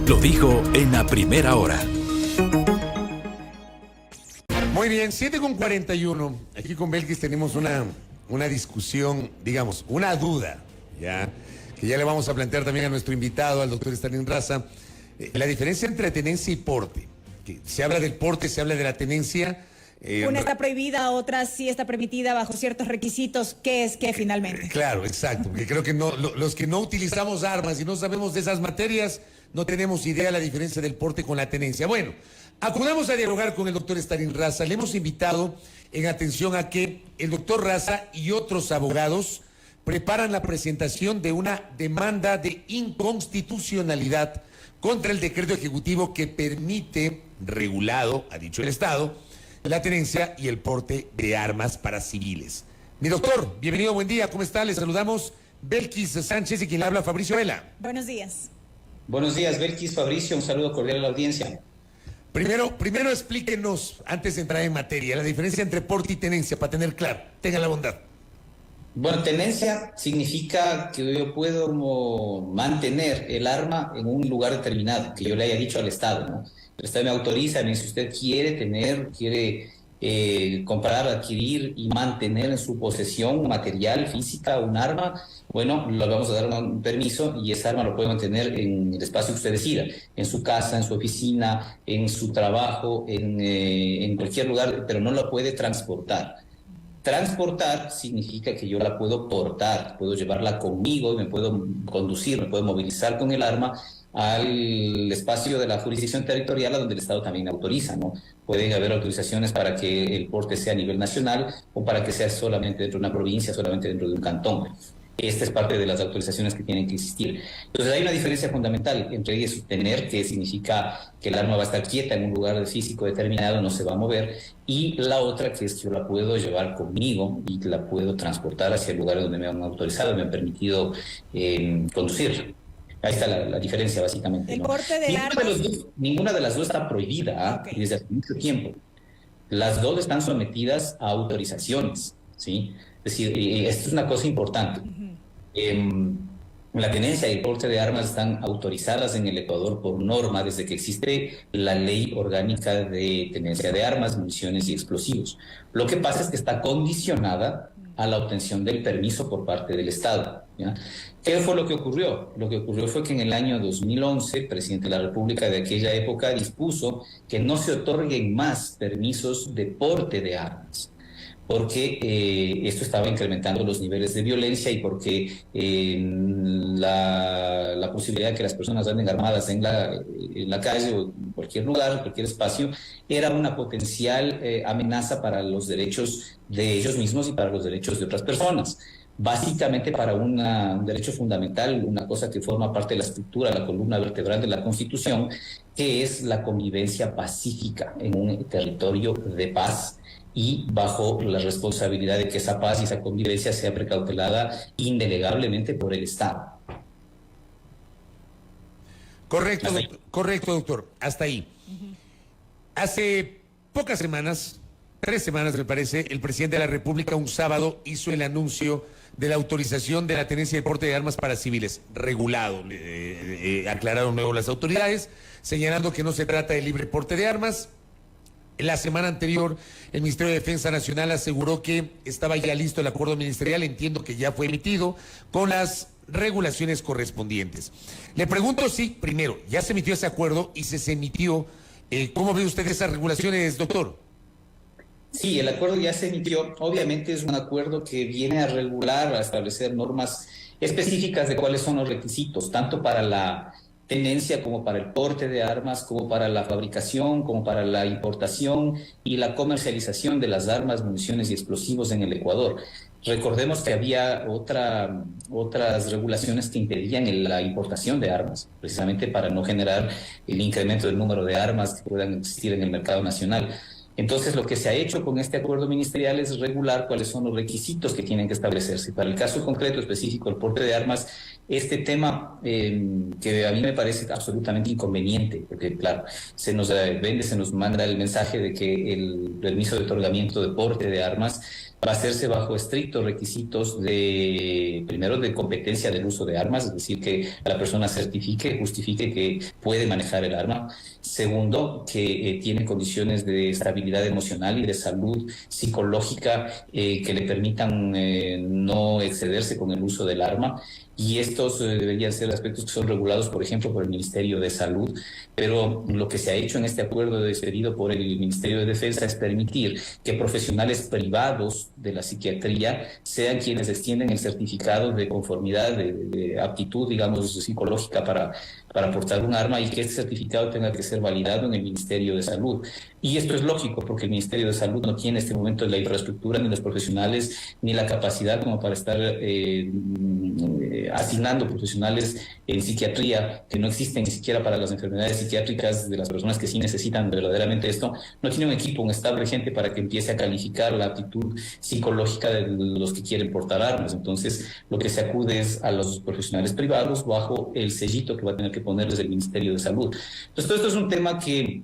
Lo dijo en la primera hora. Muy bien, 7:41. Aquí con Belkis tenemos una discusión, digamos, una duda, ya, que ya le vamos a plantear también a nuestro invitado, al doctor Stalin Raza. La diferencia entre tenencia y porte. Que se habla del porte, se habla de la tenencia. Una está prohibida, otra sí está permitida bajo ciertos requisitos. ¿Qué es qué finalmente? Claro, exacto, porque creo que los que no utilizamos armas y no sabemos de esas materias, no tenemos idea de la diferencia del porte con la tenencia. Bueno, acudamos a dialogar con el doctor Stalin Raza. Le hemos invitado en atención a que el doctor Raza y otros abogados preparan la presentación de una demanda de inconstitucionalidad contra el decreto ejecutivo que permite, regulado, ha dicho el Estado, la tenencia y el porte de armas para civiles. Mi doctor, bienvenido, buen día, ¿cómo está? Le saludamos Belkis Sánchez y quien le habla, Fabricio Vela. Buenos días. Buenos días, Belkis, Fabricio, un saludo cordial a la audiencia. Primero explíquenos, antes de entrar en materia, la diferencia entre porte y tenencia, para tener claro. Tenga la bondad. Bueno, tenencia significa que yo puedo mantener el arma en un lugar determinado, que yo le haya dicho al Estado, ¿no? El Estado me autoriza, me dice, usted quiere comprar, adquirir y mantener en su posesión material, física, un arma, bueno, le vamos a dar un permiso y esa arma lo puede mantener en el espacio que usted decida, en su casa, en su oficina, en su trabajo, en cualquier lugar, pero no la puede transportar. Transportar significa que yo la puedo portar, puedo llevarla conmigo, me puedo conducir, me puedo movilizar con el arma al espacio de la jurisdicción territorial a donde el Estado también autoriza, ¿no? Pueden haber autorizaciones para que el porte sea a nivel nacional o para que sea solamente dentro de una provincia, solamente dentro de un cantón. Esta es parte de las autorizaciones que tienen que existir. Entonces hay una diferencia fundamental entre ellas, tener, que significa que el arma va a estar quieta en un lugar físico determinado, no se va a mover, y la otra que es que yo la puedo llevar conmigo y la puedo transportar hacia el lugar donde me han autorizado, me han permitido conducir. Ahí está la diferencia, básicamente, ¿no? El porte de armas... Ninguna de las dos está prohibida, okay, desde hace mucho tiempo. Las dos están sometidas a autorizaciones, ¿sí? Es decir, esto es una cosa importante. La tenencia y el porte de armas están autorizadas en el Ecuador por norma desde que existe la ley orgánica de tenencia de armas, municiones y explosivos. Lo que pasa es que está condicionada a la obtención del permiso por parte del Estado, ¿ya? ¿Qué fue lo que ocurrió? Lo que ocurrió fue que en el año 2011, el presidente de la República de aquella época dispuso que no se otorguen más permisos de porte de armas, porque esto estaba incrementando los niveles de violencia y porque la posibilidad de que las personas anden armadas en la calle o en cualquier lugar, en cualquier espacio, era una potencial amenaza para los derechos de ellos mismos y para los derechos de otras personas. Básicamente para un derecho fundamental, una cosa que forma parte de la estructura, la columna vertebral de la Constitución, que es la convivencia pacífica en un territorio de paz, y bajo la responsabilidad de que esa paz y esa convivencia sea precautelada indelegablemente por el Estado. Correcto, doctor. Hasta ahí. Hace pocas semanas, 3 semanas me parece, el presidente de la República un sábado hizo el anuncio de la autorización de la tenencia y porte de armas para civiles, regulado. Aclararon luego las autoridades, señalando que no se trata de libre porte de armas. La semana anterior, el Ministerio de Defensa Nacional aseguró que estaba ya listo el acuerdo ministerial, entiendo que ya fue emitido, con las regulaciones correspondientes. Le pregunto si, primero, ya se emitió ese acuerdo y se emitió, ¿cómo ve usted esas regulaciones, doctor? Sí, el acuerdo ya se emitió. Obviamente es un acuerdo que viene a regular, a establecer normas específicas de cuáles son los requisitos, tanto para la tenencia como para el porte de armas, como para la fabricación, como para la importación y la comercialización de las armas, municiones y explosivos en el Ecuador. Recordemos que había otras regulaciones que impedían la importación de armas, precisamente para no generar el incremento del número de armas que puedan existir en el mercado nacional. Entonces, lo que se ha hecho con este acuerdo ministerial es regular cuáles son los requisitos que tienen que establecerse. Para el caso concreto específico, el porte de armas, este tema que a mí me parece absolutamente inconveniente, porque claro, se nos vende, se nos manda el mensaje de que el permiso de otorgamiento de porte de armas va a hacerse bajo estrictos requisitos primero de competencia del uso de armas, es decir, que la persona certifique, justifique que puede manejar el arma. Segundo, que tiene condiciones de estabilidad emocional y de salud psicológica que le permitan no excederse con el uso del arma. Y estos deberían ser aspectos que son regulados, por ejemplo, por el Ministerio de Salud, pero lo que se ha hecho en este acuerdo expedido por el Ministerio de Defensa es permitir que profesionales privados de la psiquiatría sean quienes extienden el certificado de conformidad, de aptitud, digamos, psicológica para portar un arma, y que este certificado tenga que ser validado en el Ministerio de Salud. Y esto es lógico porque el Ministerio de Salud no tiene en este momento la infraestructura, ni los profesionales, ni la capacidad como para estar asignando profesionales en psiquiatría, que no existen ni siquiera para las enfermedades psiquiátricas de las personas que sí necesitan verdaderamente esto. No tiene un equipo, un staff de gente para que empiece a calificar la aptitud psicológica de los que quieren portar armas. Entonces, lo que se acude es a los profesionales privados bajo el sellito que va a tener que ponerles el Ministerio de Salud. Entonces, todo esto es un tema que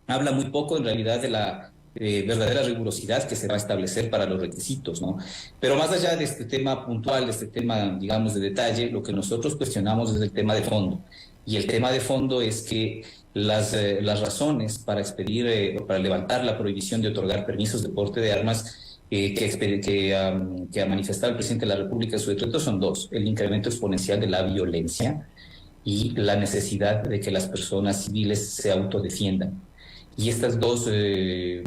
habla muy poco en realidad de la verdadera rigurosidad que se va a establecer para los requisitos, ¿no? Pero más allá de este tema puntual, de este tema, digamos, de detalle, lo que nosotros cuestionamos es el tema de fondo. Y el tema de fondo es que las razones para expedir, para levantar la prohibición de otorgar permisos de porte de armas que ha manifestado el presidente de la República en su decreto son dos: el incremento exponencial de la violencia y la necesidad de que las personas civiles se autodefiendan. Y estas dos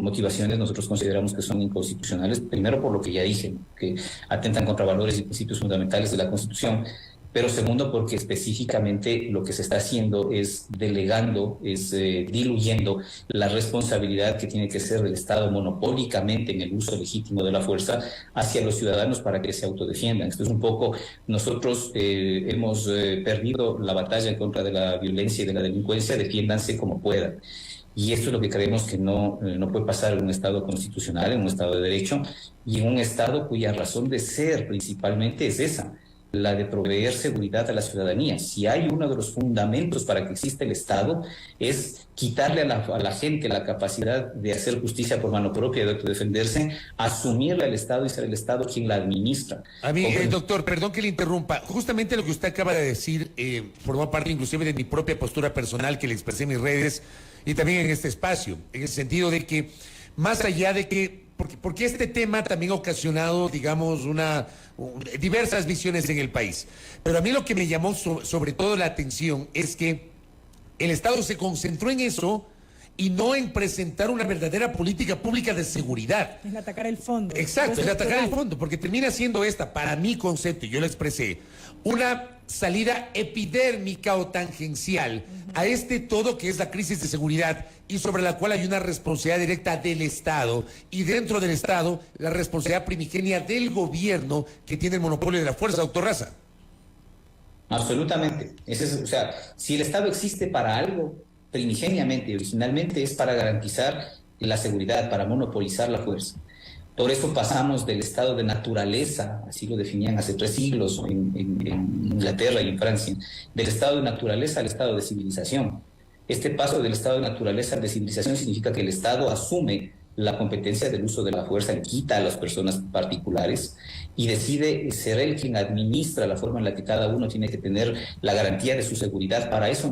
motivaciones nosotros consideramos que son inconstitucionales, primero por lo que ya dije, que atentan contra valores y principios fundamentales de la Constitución, pero segundo porque específicamente lo que se está haciendo es delegando, es diluyendo la responsabilidad que tiene que ser del Estado monopólicamente en el uso legítimo de la fuerza hacia los ciudadanos para que se autodefiendan. Esto es un poco, nosotros hemos perdido la batalla en contra de la violencia y de la delincuencia, defiéndanse como puedan. Y esto es lo que creemos que no puede pasar en un Estado constitucional, en un Estado de Derecho, y en un Estado cuya razón de ser principalmente es esa, la de proveer seguridad a la ciudadanía. Si hay uno de los fundamentos para que exista el Estado, es quitarle a la gente la capacidad de hacer justicia por mano propia, de autodefenderse, asumirle al Estado y ser el Estado quien la administra. A mí, doctor, perdón que le interrumpa. Justamente lo que usted acaba de decir formó parte inclusive de mi propia postura personal que le expresé en mis redes y también en este espacio, en el sentido de que, más allá de que, porque este tema también ha ocasionado, digamos, diversas visiones en el país, pero a mí lo que me llamó sobre todo la atención es que el Estado se concentró en eso y no en presentar una verdadera política pública de seguridad. Es atacar el fondo. Exacto, es atacar el fondo, porque termina siendo esta, para mi concepto, y yo lo expresé, una salida epidérmica o tangencial a este todo que es la crisis de seguridad y sobre la cual hay una responsabilidad directa del Estado y dentro del Estado la responsabilidad primigenia del gobierno que tiene el monopolio de la fuerza. Doctor Raza. Absolutamente. O sea, si el Estado existe para algo, primigeniamente, originalmente es para garantizar la seguridad, para monopolizar la fuerza. Por eso pasamos del estado de naturaleza, así lo definían hace 3 siglos en Inglaterra y en Francia, del estado de naturaleza al estado de civilización. Este paso del estado de naturaleza al de civilización significa que el Estado asume la competencia del uso de la fuerza, le quita a las personas particulares y decide ser él quien administra la forma en la que cada uno tiene que tener la garantía de su seguridad. Para eso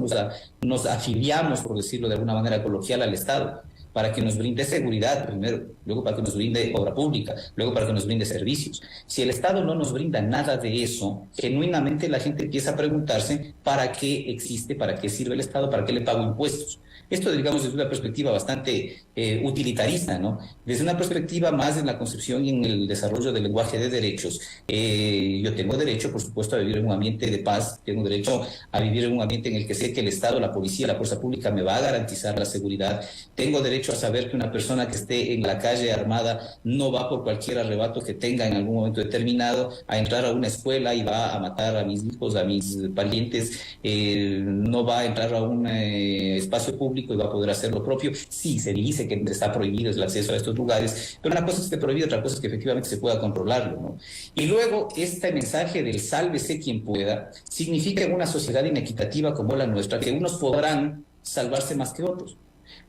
nos afiliamos, por decirlo de alguna manera coloquial, al Estado, para que nos brinde seguridad primero, luego para que nos brinde obra pública, luego para que nos brinde servicios. Si el Estado no nos brinda nada de eso, genuinamente la gente empieza a preguntarse ¿para qué existe, para qué sirve el Estado, para qué le pago impuestos? Esto, digamos, desde una perspectiva bastante utilitarista, ¿no? Desde una perspectiva más en la concepción y en el desarrollo del lenguaje de derechos. Yo tengo derecho, por supuesto, a vivir en un ambiente de paz, tengo derecho a vivir en un ambiente en el que sé que el Estado, la policía, la fuerza pública me va a garantizar la seguridad, tengo derecho derecho a saber que una persona que esté en la calle armada no va por cualquier arrebato que tenga en algún momento determinado a entrar a una escuela y va a matar a mis hijos, a mis parientes, no va a entrar a un espacio público y va a poder hacer lo propio. Sí, se dice que está prohibido el acceso a estos lugares, pero una cosa es que prohibido, otra cosa es que efectivamente se pueda controlarlo, ¿no? Y luego, este mensaje del sálvese quien pueda significa en una sociedad inequitativa como la nuestra que unos podrán salvarse más que otros.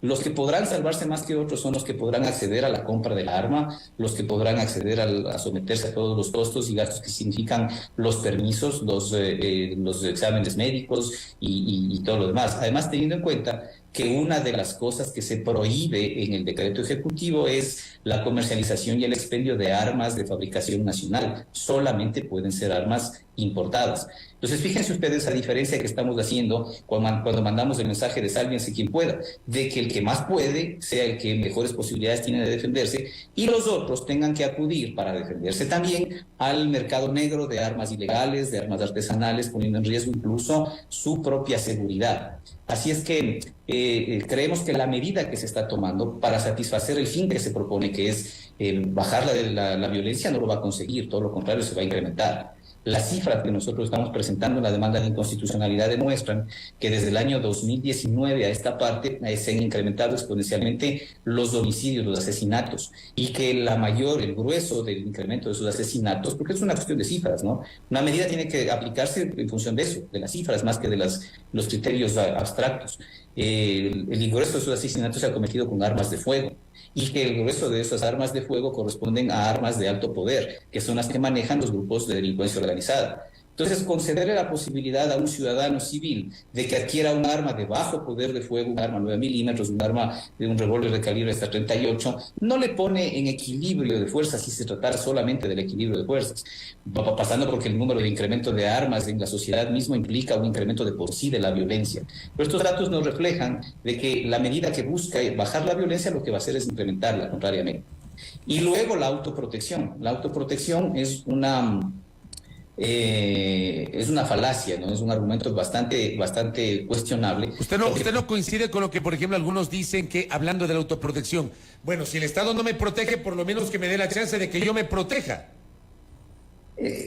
Los que podrán salvarse más que otros son los que podrán acceder a la compra del arma, los que podrán acceder a someterse a todos los costos y gastos que significan los permisos, los exámenes médicos y todo lo demás. Además, teniendo en cuenta que una de las cosas que se prohíbe en el decreto ejecutivo es la comercialización y el expendio de armas de fabricación nacional. Solamente pueden ser armas importadas. Entonces, fíjense ustedes la diferencia que estamos haciendo cuando mandamos el mensaje de sálvense quien pueda, de que el que más puede sea el que mejores posibilidades tiene de defenderse y los otros tengan que acudir para defenderse también al mercado negro de armas ilegales, de armas artesanales, poniendo en riesgo incluso su propia seguridad. Así es que creemos que la medida que se está tomando para satisfacer el fin que se propone, que es bajar la violencia, no lo va a conseguir, todo lo contrario, se va a incrementar. Las cifras que nosotros estamos presentando en la demanda de inconstitucionalidad demuestran que desde el año 2019 a esta parte se han incrementado exponencialmente los homicidios, los asesinatos, y que el grueso del incremento de esos asesinatos, porque es una cuestión de cifras, ¿no? Una medida tiene que aplicarse en función de eso, de las cifras, más que de los criterios abstractos. El grueso de esos asesinatos se ha cometido con armas de fuego, y que el grueso de esas armas de fuego corresponden a armas de alto poder, que son las que manejan los grupos de delincuencia organizada. Entonces, concederle la posibilidad a un ciudadano civil de que adquiera un arma de bajo poder de fuego, un arma 9 milímetros, un arma de un revólver de calibre hasta 38, no le pone en equilibrio de fuerzas si se tratara solamente del equilibrio de fuerzas, pasando porque el número de incremento de armas en la sociedad mismo implica un incremento de por sí de la violencia. Pero estos datos nos reflejan de que la medida que busca bajar la violencia lo que va a hacer es incrementarla, contrariamente. Y luego la autoprotección. La autoprotección es una falacia, ¿no? Es un argumento bastante cuestionable. ¿Usted no coincide con lo que, por ejemplo, algunos dicen que, hablando de la autoprotección, bueno, si el Estado no me protege, por lo menos que me dé la chance de que yo me proteja?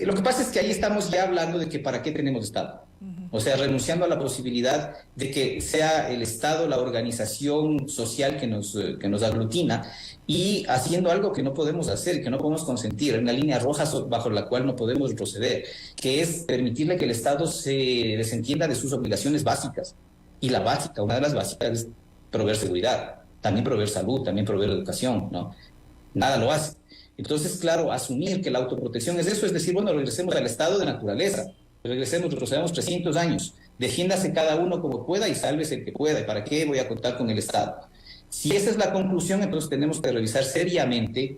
Lo que pasa es que ahí estamos ya hablando de que para qué tenemos Estado. O sea, renunciando a la posibilidad de que sea el Estado la organización social que nos aglutina y haciendo algo que no podemos hacer, que no podemos consentir, una línea roja bajo la cual no podemos proceder, que es permitirle que el Estado se desentienda de sus obligaciones básicas. Y la básica, una de las básicas es proveer seguridad, también proveer salud, también proveer educación, ¿no? Nada lo hace. Entonces, claro, asumir que la autoprotección es eso, es decir, bueno, regresemos al estado de naturaleza, retrocedamos 300 años, defiéndase cada uno como pueda y sálvese el que pueda. ¿Y para qué voy a contar con el Estado? Si esa es la conclusión, entonces tenemos que revisar seriamente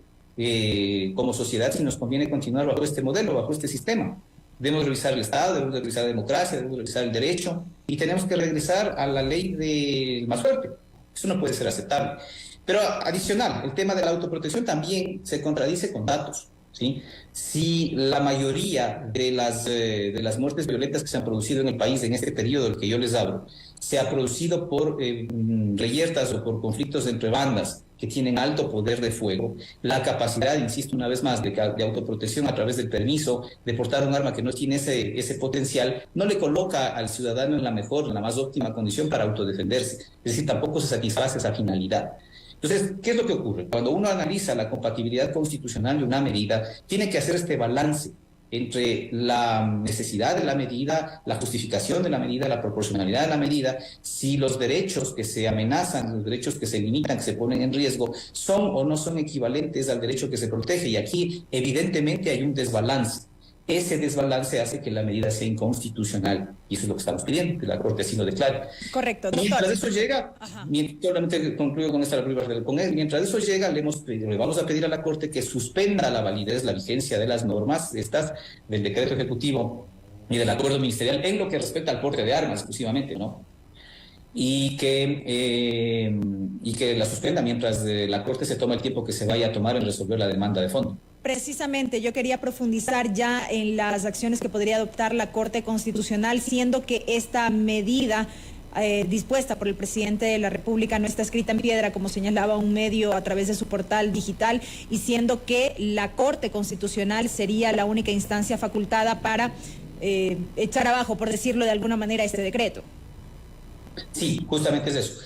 como sociedad si nos conviene continuar bajo este modelo, bajo este sistema. Debemos revisar el Estado, debemos revisar la democracia, debemos revisar el derecho y tenemos que regresar a la ley del más fuerte. Eso no puede ser aceptable. Pero adicional, el tema de la autoprotección también se contradice con datos, ¿sí? Si la mayoría de las muertes violentas que se han producido en el país en este periodo del que yo les hablo, se ha producido por reyertas o por conflictos entre bandas que tienen alto poder de fuego, la capacidad, insisto una vez más, de autoprotección a través del permiso de portar un arma que no tiene ese potencial, no le coloca al ciudadano en la más óptima condición para autodefenderse. Es decir, tampoco se satisface esa finalidad. Entonces, ¿qué es lo que ocurre? Cuando uno analiza la compatibilidad constitucional de una medida, tiene que hacer este balance entre la necesidad de la medida, la justificación de la medida, la proporcionalidad de la medida, si los derechos que se amenazan, los derechos que se limitan, que se ponen en riesgo, son o no son equivalentes al derecho que se protege. Y aquí, evidentemente, hay un desbalance. Ese desbalance hace que la medida sea inconstitucional, y eso es lo que estamos pidiendo, que la Corte así lo declare. Correcto, doctor. Mientras eso llega, solamente concluyo con esta mientras eso llega, le vamos a pedir a la Corte que suspenda la validez, la vigencia de las normas estas del decreto ejecutivo y del acuerdo ministerial en lo que respecta al porte de armas exclusivamente, ¿no? Y que la suspenda mientras la Corte se toma el tiempo que se vaya a tomar en resolver la demanda de fondo. Precisamente, yo quería profundizar ya en las acciones que podría adoptar la Corte Constitucional, siendo que esta medida dispuesta por el presidente de la República no está escrita en piedra, como señalaba un medio a través de su portal digital, y siendo que la Corte Constitucional sería la única instancia facultada para echar abajo, por decirlo de alguna manera, este decreto. Sí, justamente es eso.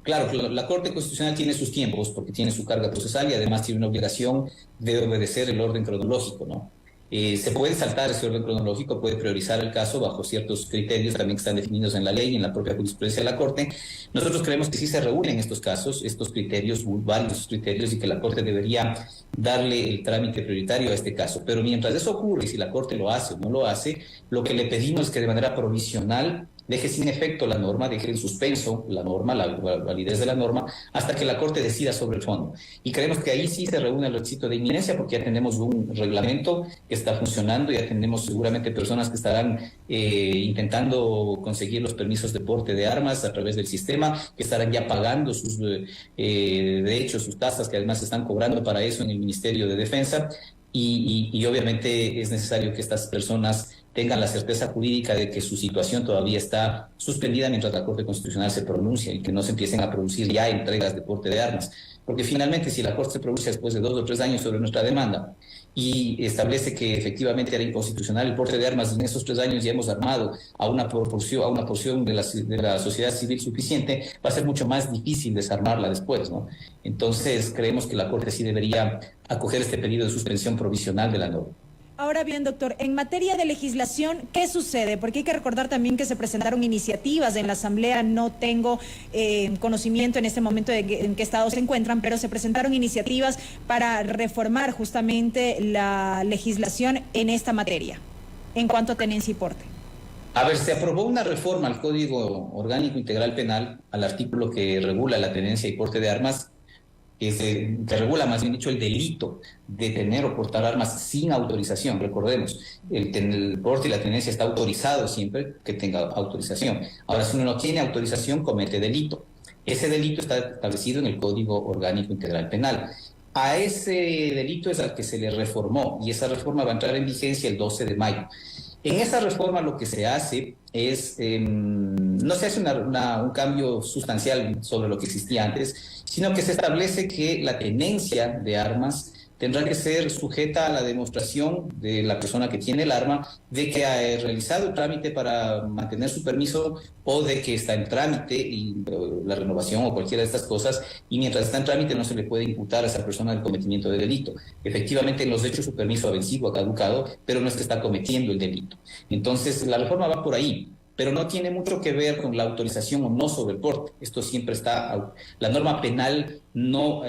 Claro, la Corte Constitucional tiene sus tiempos porque tiene su carga procesal y además tiene una obligación de obedecer el orden cronológico, ¿no? Se puede saltar ese orden cronológico, puede priorizar el caso bajo ciertos criterios también que están definidos en la ley y en la propia jurisprudencia de la Corte. Nosotros creemos que sí se reúnen estos casos, estos criterios, varios criterios, y que la Corte debería darle el trámite prioritario a este caso. Pero mientras eso ocurre, y si la Corte lo hace o no lo hace, lo que le pedimos es que de manera provisional deje sin efecto la norma, deje en suspenso la norma, la validez de la norma, hasta que la Corte decida sobre el fondo. Y creemos que ahí sí se reúne el requisito de inminencia, porque ya tenemos un reglamento que está funcionando, ya tenemos seguramente personas que estarán intentando conseguir los permisos de porte de armas a través del sistema, que estarán ya pagando sus derechos, sus tasas, que además se están cobrando para eso en el Ministerio de Defensa, y obviamente es necesario que estas personas tengan la certeza jurídica de que su situación todavía está suspendida mientras la Corte Constitucional se pronuncia y que no se empiecen a producir ya entregas de porte de armas. Porque finalmente, si la Corte se pronuncia después de 2 o 3 años sobre nuestra demanda y establece que efectivamente era inconstitucional el porte de armas, y en esos 3 años ya hemos armado a una porción de la sociedad civil suficiente, va a ser mucho más difícil desarmarla después, ¿no? Entonces, creemos que la Corte sí debería acoger este pedido de suspensión provisional de la norma. Ahora bien, doctor, en materia de legislación, ¿qué sucede? Porque hay que recordar también que se presentaron iniciativas en la Asamblea, no tengo conocimiento en este momento de en qué estado se encuentran, pero se presentaron iniciativas para reformar justamente la legislación en esta materia, en cuanto a tenencia y porte. A ver, se aprobó una reforma al Código Orgánico Integral Penal, al artículo que regula la tenencia y porte de armas, que regula, más bien dicho, el delito de tener o portar armas sin autorización. Recordemos, el porte y la tenencia está autorizado siempre que tenga autorización. Ahora, si uno no tiene autorización, comete delito. Ese delito está establecido en el Código Orgánico Integral Penal. A ese delito es al que se le reformó, y esa reforma va a entrar en vigencia el 12 de mayo. En esa reforma lo que se hace es, no se hace un cambio sustancial sobre lo que existía antes, sino que se establece que la tenencia de armas tendrá que ser sujeta a la demostración de la persona que tiene el arma de que ha realizado el trámite para mantener su permiso, o de que está en trámite y la renovación o cualquiera de estas cosas, y mientras está en trámite no se le puede imputar a esa persona el cometimiento de delito. Efectivamente, en los hechos su permiso ha vencido, ha caducado, pero no es que está cometiendo el delito. Entonces, la reforma va por ahí, pero no tiene mucho que ver con la autorización o no sobre el porte. Esto siempre está, la norma penal no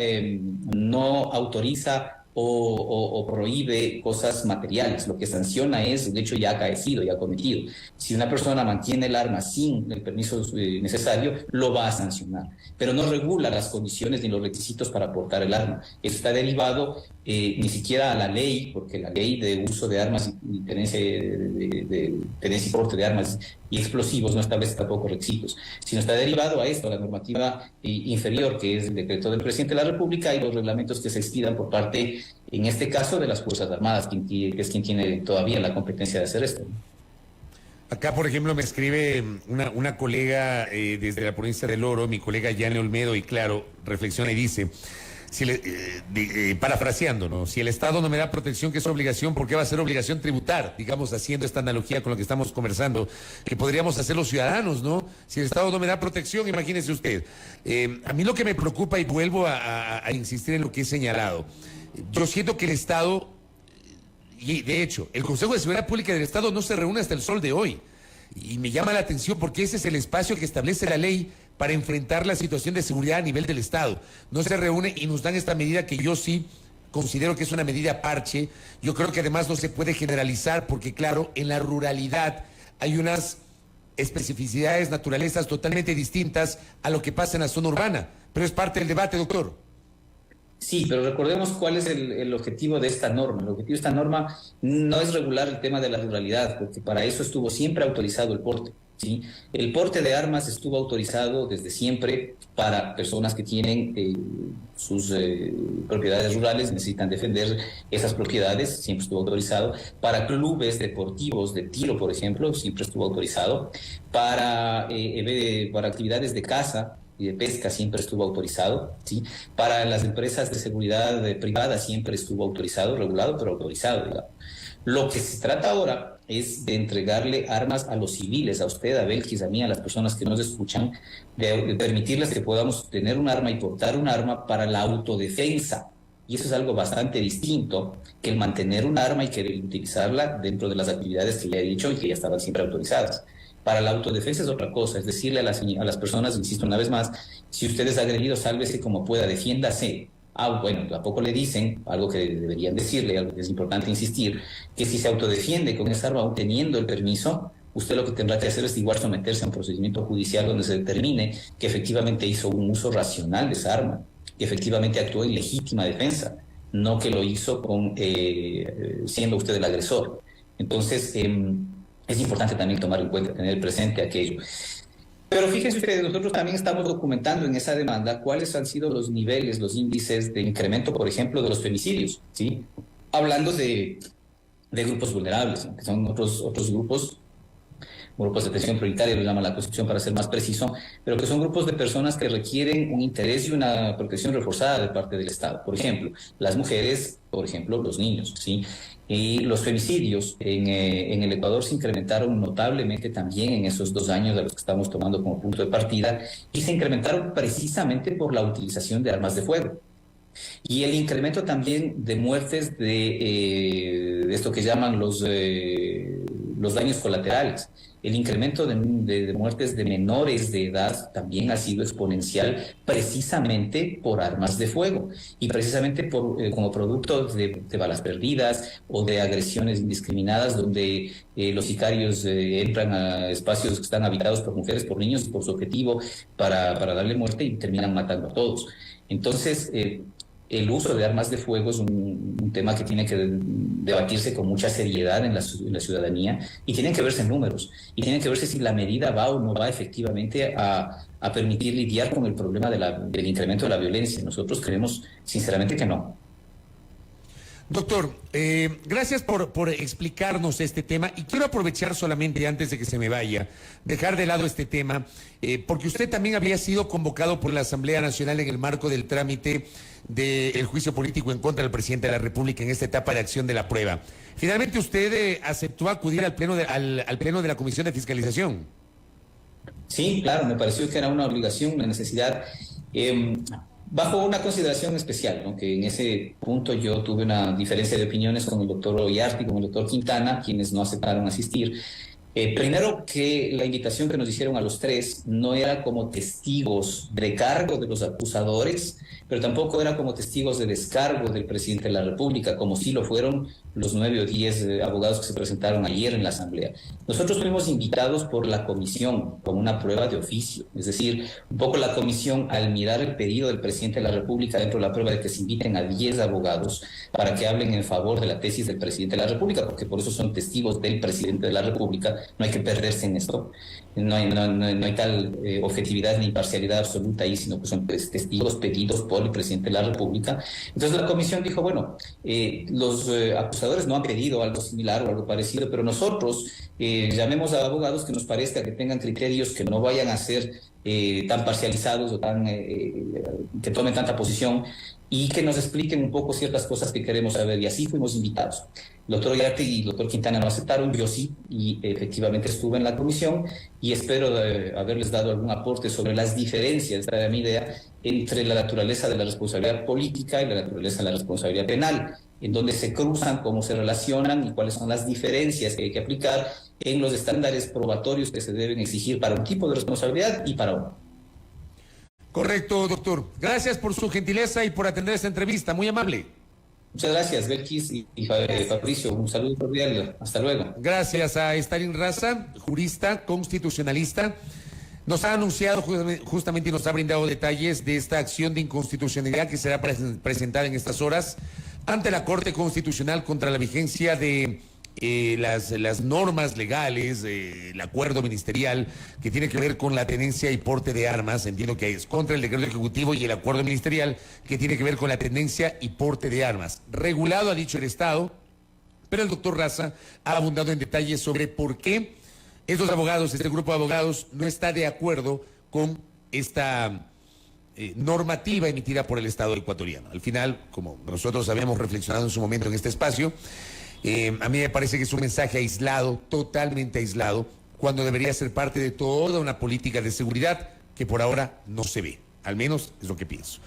autoriza o prohíbe cosas materiales. Lo que sanciona es el hecho ya acaecido, ya cometido. Si una persona mantiene el arma sin el permiso necesario, lo va a sancionar, pero no regula las condiciones ni los requisitos para portar el arma. Eso está derivado ni siquiera a la ley, porque la ley de uso de armas y tenencia y porte de armas y explosivos no establece tampoco requisitos, sino está derivado a esto, a la normativa inferior, que es el decreto del presidente de la República y los reglamentos que se expidan por parte, en este caso, de las Fuerzas Armadas, que es quien tiene todavía la competencia de hacer esto. Acá, por ejemplo, me escribe una colega desde la provincia del Oro, mi colega Yane Olmedo, y claro, reflexiona y dice, parafraseando, ¿no? Si el Estado no me da protección, que es obligación, ¿por qué va a ser obligación tributar? Digamos, haciendo esta analogía con lo que estamos conversando, que podríamos hacer los ciudadanos, ¿no? Si el Estado no me da protección, imagínese usted. A mí lo que me preocupa, y vuelvo a insistir en lo que he señalado, yo siento que el Estado, y de hecho, el Consejo de Seguridad Pública del Estado no se reúne hasta el sol de hoy. Y me llama la atención porque ese es el espacio que establece la ley para enfrentar la situación de seguridad a nivel del Estado. No se reúne y nos dan esta medida que yo sí considero que es una medida parche. Yo creo que además no se puede generalizar porque, claro, en la ruralidad hay unas especificidades, naturalezas totalmente distintas a lo que pasa en la zona urbana. Pero es parte del debate, doctor. Sí, pero recordemos cuál es el objetivo de esta norma. El objetivo de esta norma no es regular el tema de la ruralidad, porque para eso estuvo siempre autorizado el porte. ¿sí? El porte de armas estuvo autorizado desde siempre para personas que tienen sus propiedades rurales, necesitan defender esas propiedades, siempre estuvo autorizado. Para clubes deportivos de tiro, por ejemplo, siempre estuvo autorizado. Para actividades de caza y de pesca siempre estuvo autorizado, ¿sí? Para las empresas de seguridad privada siempre estuvo autorizado, regulado, pero autorizado, digamos. Lo que se trata ahora es de entregarle armas a los civiles, a usted, a Belkis, a mí, a las personas que nos escuchan, de permitirles que podamos tener un arma y portar un arma para la autodefensa. Y eso es algo bastante distinto que el mantener un arma y querer utilizarla dentro de las actividades que ya he dicho y que ya estaban siempre autorizadas. Para la autodefensa es otra cosa, es decirle a las personas, insisto una vez más, si usted es agredido, sálvese como pueda, defiéndase. Bueno, tampoco le dicen, algo que deberían decirle, algo que es importante insistir, que si se autodefiende con esa arma, aún teniendo el permiso, usted lo que tendrá que hacer es igual someterse a un procedimiento judicial donde se determine que efectivamente hizo un uso racional de esa arma, que efectivamente actuó en legítima defensa, no que lo hizo siendo usted el agresor. Entonces, es importante también tomar en cuenta, tener presente aquello. Pero fíjense ustedes, nosotros también estamos documentando en esa demanda cuáles han sido los niveles, los índices de incremento, por ejemplo, de los femicidios, ¿sí? Hablando de grupos vulnerables, ¿no? Que son otros grupos de atención prioritaria, lo llama la Constitución para ser más preciso, pero que son grupos de personas que requieren un interés y una protección reforzada de parte del Estado. Por ejemplo, las mujeres, por ejemplo, los niños, ¿sí? Y los femicidios en el Ecuador se incrementaron notablemente también en esos 2 años de los que estamos tomando como punto de partida, y se incrementaron precisamente por la utilización de armas de fuego. Y el incremento también de muertes de esto que llaman los daños colaterales. El incremento de muertes de menores de edad también ha sido exponencial precisamente por armas de fuego y precisamente como producto de balas perdidas o de agresiones indiscriminadas donde los sicarios entran a espacios que están habitados por mujeres, por niños, por su objetivo para darle muerte y terminan matando a todos. Entonces, el uso de armas de fuego es un tema que tiene que debatirse con mucha seriedad en la ciudadanía y tienen que verse en números y tienen que verse si la medida va o no va efectivamente a permitir lidiar con el problema del incremento de la violencia. Nosotros creemos sinceramente que no. Doctor, gracias por explicarnos este tema y quiero aprovechar solamente antes de que se me vaya, dejar de lado este tema, porque usted también había sido convocado por la Asamblea Nacional en el marco del trámite del juicio político en contra del presidente de la República en esta etapa de acción de la prueba. Finalmente usted aceptó acudir al pleno de la Comisión de Fiscalización. Sí, claro, me pareció que era una obligación, una necesidad. Bajo una consideración especial, ¿no? Que en ese punto yo tuve una diferencia de opiniones con el doctor Oyarti y con el doctor Quintana, quienes no aceptaron asistir. Primero, que la invitación que nos hicieron a los 3 no era como testigos de cargo de los acusadores, pero tampoco era como testigos de descargo del presidente de la República, como sí lo fueron los 9 o 10 abogados que se presentaron ayer en la Asamblea. Nosotros fuimos invitados por la comisión como una prueba de oficio, es decir, un poco la comisión al mirar el pedido del presidente de la República dentro de la prueba de que se inviten a 10 abogados para que hablen en favor de la tesis del presidente de la República, porque por eso son testigos del presidente de la República, no hay que perderse en esto, no hay tal objetividad ni imparcialidad absoluta ahí, sino que son testigos pedidos por el presidente de la República. Entonces la comisión dijo, bueno, los acusadores no han pedido algo similar o algo parecido, pero nosotros llamemos a abogados que nos parezca que tengan criterios que no vayan a ser tan parcializados o que tomen tanta posición y que nos expliquen un poco ciertas cosas que queremos saber, y así fuimos invitados. El doctor Oyarte y el doctor Quintana no aceptaron, yo sí, y efectivamente estuve en la comisión y espero haberles dado algún aporte sobre las diferencias, esta era mi idea, entre la naturaleza de la responsabilidad política y la naturaleza de la responsabilidad penal, en donde se cruzan, cómo se relacionan y cuáles son las diferencias que hay que aplicar en los estándares probatorios que se deben exigir para un tipo de responsabilidad y para otro. Correcto, doctor. Gracias por su gentileza y por atender esta entrevista. Muy amable. Muchas gracias, Belkis y Fabricio. Un saludo cordial. Hasta luego. Gracias a Stalin Raza, jurista, constitucionalista. Nos ha anunciado justamente y nos ha brindado detalles de esta acción de inconstitucionalidad que será presentada en estas horas ante la Corte Constitucional contra la vigencia de las normas legales, el acuerdo ministerial que tiene que ver con la tenencia y porte de armas. Entiendo que es contra el decreto ejecutivo y el acuerdo ministerial que tiene que ver con la tenencia y porte de armas. Regulado, ha dicho el Estado, pero el doctor Raza ha abundado en detalles sobre por qué estos abogados, este grupo de abogados, no está de acuerdo con esta normativa emitida por el Estado ecuatoriano. Al final, como nosotros habíamos reflexionado en su momento en este espacio, a mí me parece que es un mensaje aislado, totalmente aislado, cuando debería ser parte de toda una política de seguridad que por ahora no se ve. Al menos es lo que pienso.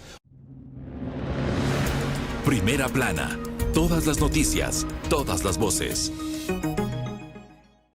Primera plana. Todas las noticias, todas las voces.